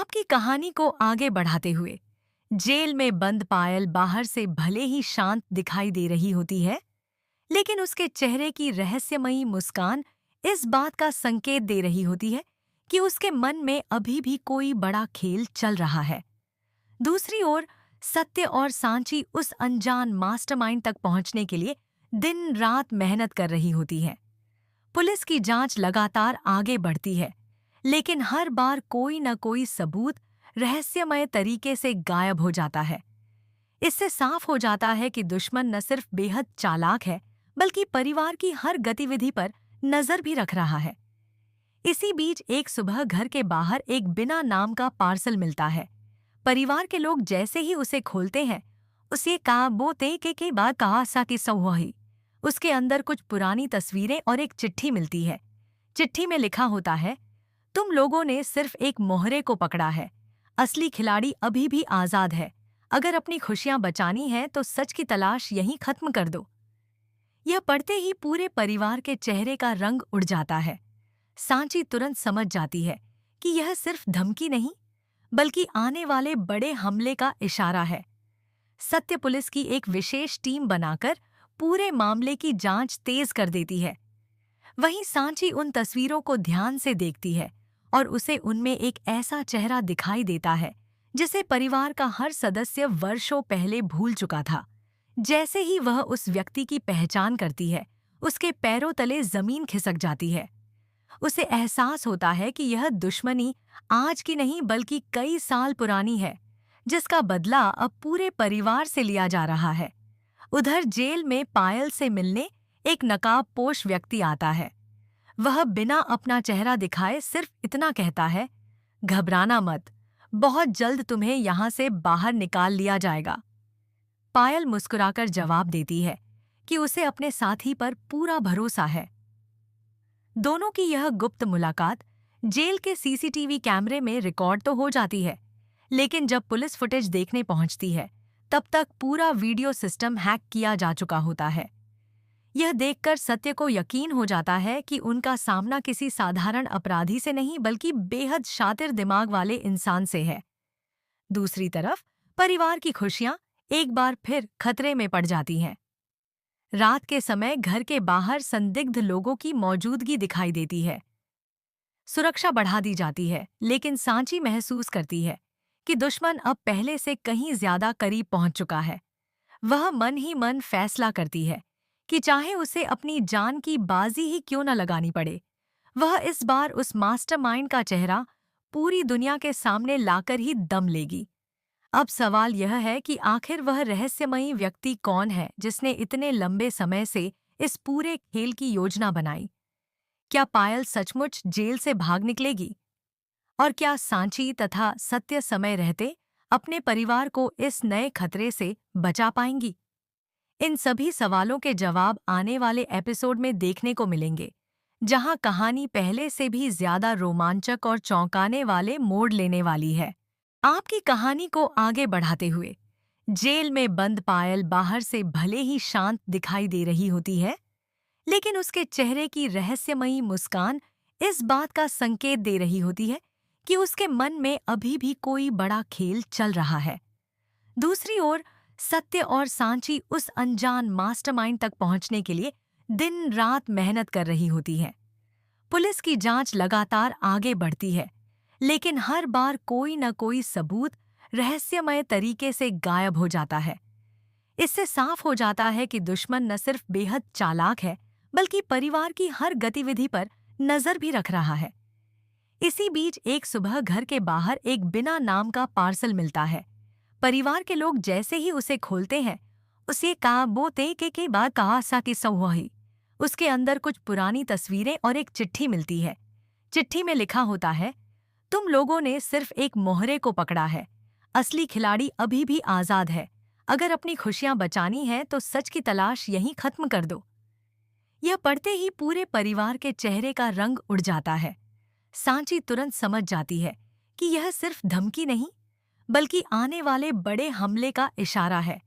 आपकी कहानी को आगे बढ़ाते हुए जेल में बंद पायल बाहर से भले ही शांत दिखाई दे रही होती है, लेकिन उसके चेहरे की रहस्यमयी मुस्कान इस बात का संकेत दे रही होती है कि उसके मन में अभी भी कोई बड़ा खेल चल रहा है। दूसरी ओर सत्य और सांची उस अनजान मास्टरमाइंड तक पहुंचने के लिए दिन रात मेहनत कर रही होती है। पुलिस की जांच लगातार आगे बढ़ती है, लेकिन हर बार कोई न कोई सबूत रहस्यमय तरीके से गायब हो जाता है। इससे साफ हो जाता है कि दुश्मन न सिर्फ बेहद चालाक है, बल्कि परिवार की हर गतिविधि पर नजर भी रख रहा है। इसी बीच एक सुबह घर के बाहर एक बिना नाम का पार्सल मिलता है। परिवार के लोग जैसे ही उसे खोलते हैं, उसे का बोते के बाद कहा सा कि सही। उसके अंदर कुछ पुरानी तस्वीरें और एक चिट्ठी मिलती है। चिट्ठी में लिखा होता है, तुम लोगों ने सिर्फ एक मोहरे को पकड़ा है। असली खिलाड़ी अभी भी आजाद है। अगर अपनी खुशियां बचानी है तो सच की तलाश यहीं खत्म कर दो। यह पढ़ते ही पूरे परिवार के चेहरे का रंग उड़ जाता है। सांची तुरंत समझ जाती है कि यह सिर्फ धमकी नहीं, बल्कि आने वाले बड़े हमले का इशारा है। सत्य पुलिस की एक विशेष टीम बनाकर पूरे मामले की जांच तेज कर देती है। वहीं सांची उन तस्वीरों को ध्यान से देखती है और उसे उनमें एक ऐसा चेहरा दिखाई देता है जिसे परिवार का हर सदस्य वर्षों पहले भूल चुका था। जैसे ही वह उस व्यक्ति की पहचान करती है, उसके पैरों तले जमीन खिसक जाती है। उसे एहसास होता है कि यह दुश्मनी आज की नहीं बल्कि कई साल पुरानी है, जिसका बदला अब पूरे परिवार से लिया जा रहा है। उधर जेल में पायल से मिलने एक नकाबपोश व्यक्ति आता है। वह बिना अपना चेहरा दिखाए सिर्फ इतना कहता है, घबराना मत, बहुत जल्द तुम्हें यहाँ से बाहर निकाल लिया जाएगा। पायल मुस्कुराकर जवाब देती है कि उसे अपने साथी पर पूरा भरोसा है। दोनों की यह गुप्त मुलाकात जेल के सीसीटीवी कैमरे में रिकॉर्ड तो हो जाती है, लेकिन जब पुलिस फुटेज देखने पहुंचती है, तब तक पूरा वीडियो सिस्टम हैक किया जा चुका होता है। यह देखकर सत्य को यकीन हो जाता है कि उनका सामना किसी साधारण अपराधी से नहीं बल्कि बेहद शातिर दिमाग वाले इंसान से है। दूसरी तरफ परिवार की खुशियां एक बार फिर खतरे में पड़ जाती हैं। रात के समय घर के बाहर संदिग्ध लोगों की मौजूदगी दिखाई देती है। सुरक्षा बढ़ा दी जाती है, लेकिन सांची महसूस करती है कि दुश्मन अब पहले से कहीं ज्यादा करीब पहुंच चुका है। वह मन ही मन फैसला करती है कि चाहे उसे अपनी जान की बाजी ही क्यों न लगानी पड़े, वह इस बार उस मास्टरमाइंड का चेहरा पूरी दुनिया के सामने लाकर ही दम लेगी। अब सवाल यह है कि आखिर वह रहस्यमयी व्यक्ति कौन है जिसने इतने लंबे समय से इस पूरे खेल की योजना बनाई। क्या पायल सचमुच जेल से भाग निकलेगी? और क्या सांची तथा सत्य समय रहते अपने परिवार को इस नए खतरे से बचा पाएंगी? इन सभी सवालों के जवाब आने वाले एपिसोड में देखने को मिलेंगे, जहां कहानी पहले से भी ज्यादा रोमांचक और चौंकाने वाले मोड़ लेने वाली है। आपकी कहानी को आगे बढ़ाते हुए जेल में बंद पायल बाहर से भले ही शांत दिखाई दे रही होती है, लेकिन उसके चेहरे की रहस्यमयी मुस्कान इस बात का संकेत दे रही होती है कि उसके मन में अभी भी कोई बड़ा खेल चल रहा है। दूसरी ओर सत्य और सांची उस अनजान मास्टरमाइंड तक पहुंचने के लिए दिन रात मेहनत कर रही होती है। पुलिस की जांच लगातार आगे बढ़ती है, लेकिन हर बार कोई न कोई सबूत रहस्यमय तरीके से गायब हो जाता है। इससे साफ हो जाता है कि दुश्मन न सिर्फ बेहद चालाक है, बल्कि परिवार की हर गतिविधि पर नजर भी रख रहा है। इसी बीच एक सुबह घर के बाहर एक बिना नाम का पार्सल मिलता है। परिवार के लोग जैसे ही उसे खोलते हैं, उसे का बोते के बाद कहा सा कि सही। उसके अंदर कुछ पुरानी तस्वीरें और एक चिट्ठी मिलती है। चिट्ठी में लिखा होता है, तुम लोगों ने सिर्फ एक मोहरे को पकड़ा है। असली खिलाड़ी अभी भी आजाद है। अगर अपनी खुशियां बचानी है तो सच की तलाश यहीं खत्म कर दो। यह पढ़ते ही पूरे परिवार के चेहरे का रंग उड़ जाता है। सांची तुरंत समझ जाती है कि यह सिर्फ धमकी नहीं, बल्कि आने वाले बड़े हमले का इशारा है।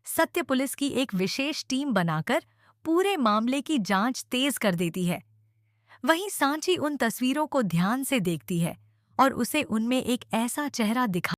सत्य पुलिस की एक विशेष टीम बनाकर पूरे मामले की जांच तेज कर देती है। वहीं सांची उन तस्वीरों को ध्यान से देखती है और उसे उनमें एक ऐसा चेहरा दिखा